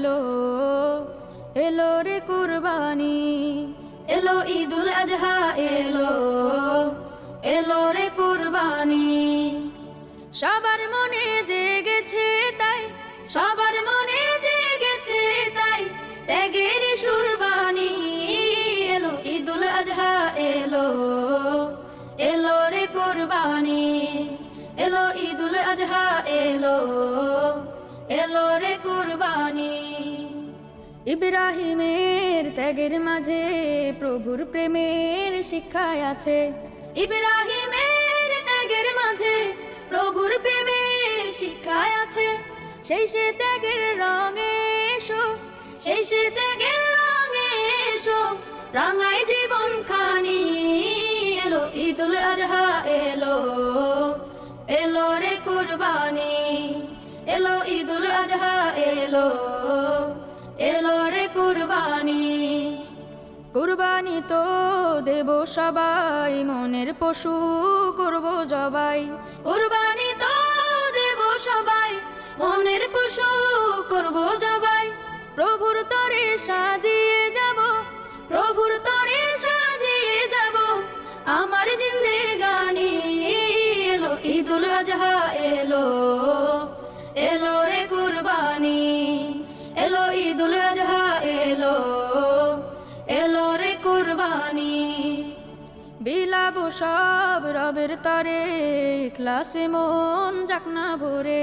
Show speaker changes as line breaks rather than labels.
এলো, এলো রে কুরবানি, এলো ঈদুল আজহা এলো, এলো রে কুরবানি। সবার মনে জেগেছে তাই, সবার মনে জেগেছে তাই, ত্যাগের সুরবানি। এলো ঈদুল আজহা এলো, এলো রে কুরবানি, এলো ঈদুল আজহা এলো, এলো রে কুরবানি। ইব্রাহিমের ত্যাগের মাঝে প্রভুর প্রেমের শিক্ষায় আছে, ইব্রাহিমের ত্যাগের মাঝে প্রভুর প্রেমের শিক্ষায় আছে। সেই সে ত্যাগের রঙে এসো, সেই সে ত্যাগের রঙে এসো, রাঙায় জীবন খানি। এলো ঈদুল আজহা এলো, এলো রে কুরবানি, এলো ঈদুল আজহা এলো, এলো রে কুরবানি। কুরবানি তো দেব সবাই, মনের পশু করব জবাই। কুরবানি তো দেব সবাই, মনের পশু করব জবাই। প্রভুর তরে সাজিয়ে যাব, প্রভুর তরে সাজিয়ে যাব আমার জিন্দেগানি। এলো ঈদুল আজহা এলো, এলো রে কুরবানি, এলো ঈদুল আজহা এলো, এলো রে কুরবানি। বিলাবো সব রবের তরে, ইখলাসে মন যাক না ভরে।